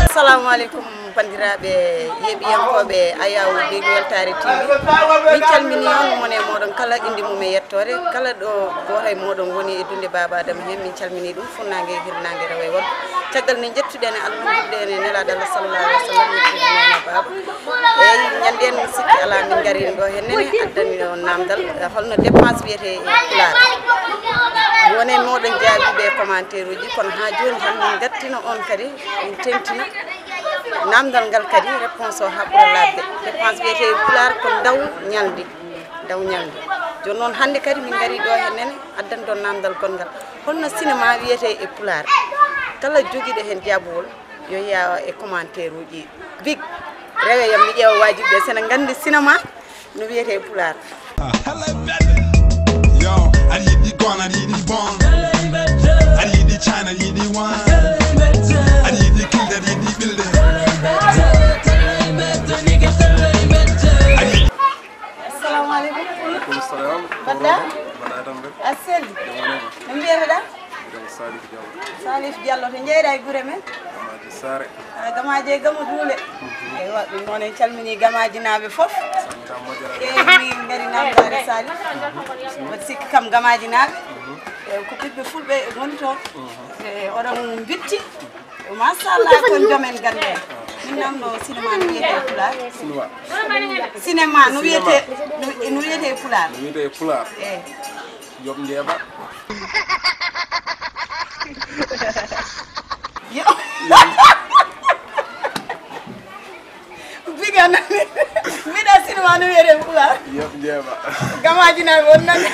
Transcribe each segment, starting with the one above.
Assalamu alaikum bandiraɓe yeɓiyankoɓe ayaw Big Weltare TV min calmini on mone moɗon kala indi mum e yettore kala ɗo goto e moɗon woni e dunde Baba Adama hen min calmini ɗum funnangue hirnangue rewa e wonko caggal ne jettuɗen e Allah jurɗen e nelaɗo Allah sallallahu alaihi wasallam nena Baba eyyi ñanden sikki ala min garini ɗo hennene addani on namdal holno dépense wiyete Pulaar woni moɗon jaabiɓe commentaire uji kono ha joni tan min gattino on kadi min tentina namdal ngal kadi réponse o haɓɓura labde dépense wiyete Pulaar ko daw ñaldi joni noon hande kadi min gari ɗo hennene addani ɗon namdal gongal holno cinéma wiyete e Pulaar kala joguiɗo hen jaabowol yo yiya e commentaire uji Big rewe yam mi ƴeewa wajiɓe sene gandi cinéma no wiyete Pulaar aɗa yiɗi gon aɗa yiɗi bon aɗa yiɗi China aɗa yiɗi wan aɗa yiɗi kilde aɗa yiɗi ɓilde assalamu aleykum aleykum salam Mbedda mbaɗa tan rek a selli no mbiyeteɗa Salif Diallo to jeyɗa e guure men gamaji sare gamaji e gama duule eywa ɗum noon en calmini gamaji naaɓe foof mi gari namdade Salif mbaɗa sikki kam gamaji naaɓe ko ɓiɓɓe fulɓe goni toon oɗon bitti machallah kon joomen gande en min namno cinéma no wiyete Pulaar cinéma no wiyete Pulaar no wiyete Pulaar yoɓ njeeɓa Big anani mbiɗa cinéma no wiyete Pulaar yoɓ njeeɓa gamaji naɓe on nani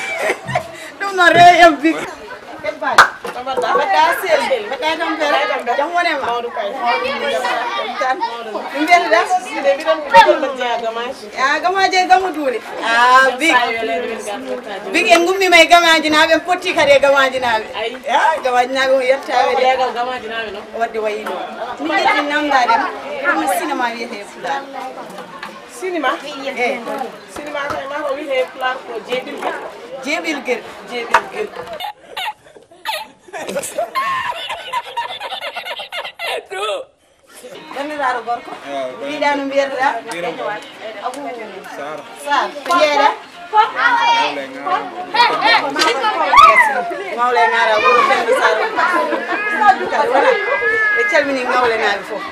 ɗum noon reyam Big Mbedda sel Mbedda tampere jam wonema tan ɗum mbiyeteɗa gamaji e gama duule Big en gummima e gamaji naɓe en potti kadi e gamaji naɓe gamaji naɓe o yettaɓe de wadde wayino min ƴetti namdadema hono cinéma wiyete Pulaar cinéma cinéma kay ma ko wiyete Pulaar ko jeeɓilguel bandiraɗo gorko mbiɗa no mbiyetoɗa Abou Sar jeeɗa Mawle Ngara wuro Penda Sar wona ɓe calmini Ngawle naaɓe foof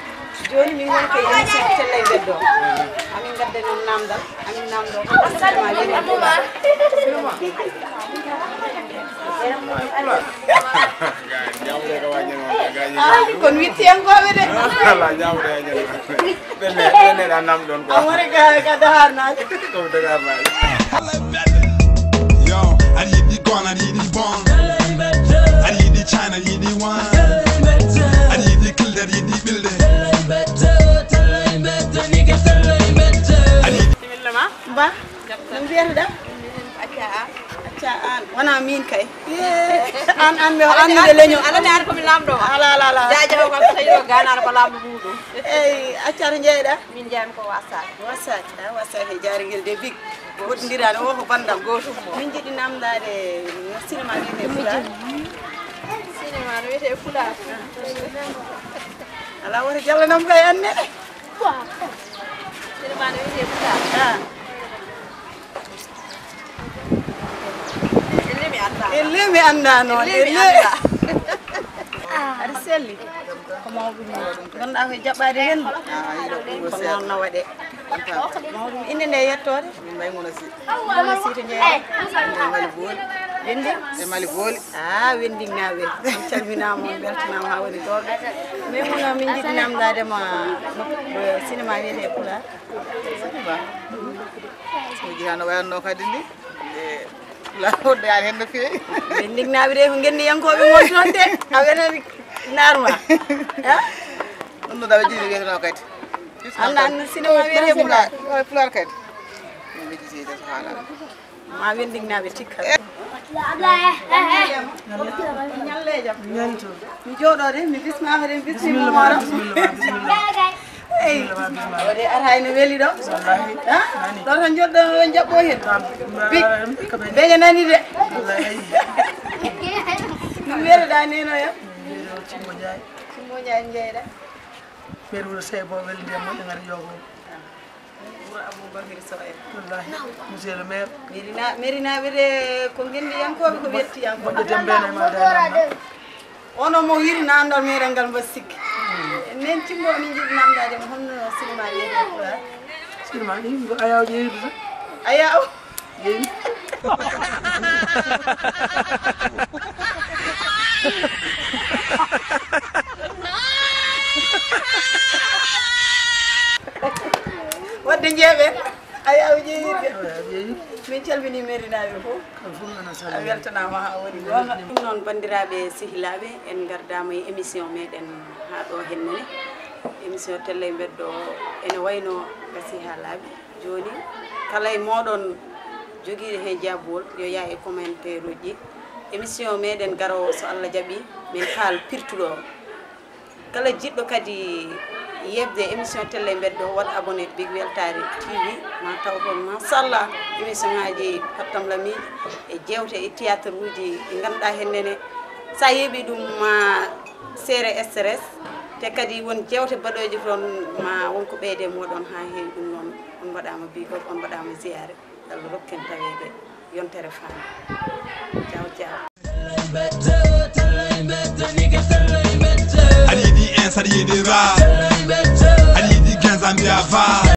joni min woni koye émission Tello e Mbedda o amin gadda noon namdal amin namdo cinéma wiyete Pulaar kon wittiyankoɓe de ɓenneɗa nam ɗon ko amore ka daharnaɓe komi dagarnaɓe yo aɗa yiɗi gon aɗa yiɗi bon aɗa yiɗi China aɗa yiɗi wan aɗa yiɗi kilde aɗa yiɗi ɓilde ba no mbiyetoɗa acca an wona min kay an mi annude leñol alani ar komi lamɗo ala jajaw kam tawi ganano ko lamɗo muɗum eyyi accata jeyɗa min jeyami ko wasaki wasaki jariguel de Big woɗɗidirani o ko bandam gotum min jiiɗi namdade no cinéma wiyete Pulaar cinéma no wiyete Pulaar ala woto jallanam kay anne cinéma no wiyete Pulaar elle mi anda noon aɗa selli ko mawɗum gonɗa koye jaɓɓade hendu ko noon no waɗe mawɗum inde nde yettode Maymuna si to jeeya Mali Booli Wending e Mali Booli Wending naɓe on calminama on beltanama ha woni ɗoɓe Maymuna min jiɗi namdadema cinéma wiyete Pulaar so jihano wayanno kadi ndi la hodde an hen no fewi Wending naɓe de ko gendiyankoɓe gon toon de a wenani narma ɗum ɗo dawa jiɗi wiyeteno kadi anda an cinéma wiyete Pulaar Pulaar kadi min lijjitide so haala ma Wending naɓe tikka ñalle jam mi jooɗode mi bismama de mi bismima moro eyi wode arayno weeli ɗo ɗo tan joɗɗo jaɓɓo hen beñe nani de no mbiyeteɗa neno ya Cimmo Ndiaye Cimmo Ndiaye jeeyɗa mbeɗa wuro sey bo welde ndiyam moƴƴo ngara yogo wuro Aboubacry Sow en wallahi monsieur le maire merinaɓe de ko gendiyyankoɓe ko wettiyankoɓe moƴƴo dembeno e ma danama ono mo wiri nandol meɗen ngal mba sikki nen Cimmo min jiɗi namdade mo honno sinima wiyete Pulaar sinima yimɓe ayaw jeeyide tan ayaw jeeyi wadde jeeɓen ayaw jeeyirde min calmini merinaɓe fof a weltanama ha woni ɗum noon bandiraɓe sehilaɓe en gardama e émission meɗen ha ɗo hennene émission Tello e Mbedda o ene wayno gasi ha laaɓi joni kala e moɗon joguiɗo hen jabuwol yo yaa e commentaire uji émission meɗen garowo so Allah jaaɓi min kaal pirtuɗo kala jiɗɗo kadi yebde émission Tello e Mbedda o waɗa abonné Big Weltare TV ma taw toon machallah émission ngaji pattam lamiji e jewte e théâtre uji ɗi ganduɗa hennene sa yeeɓi ɗum ma seere stress te kadi won jewte baɗoje toon ma wonko ɓeyde moɗon ha heewi ɗum noon on mbaɗama bigol on mbaɗama ziyare Allah rokken tawede yontere faami ciao ciao aɗa yiiɗi en saɗa yiiɗi ra aɗa yiiɗi 15 ans mbiya va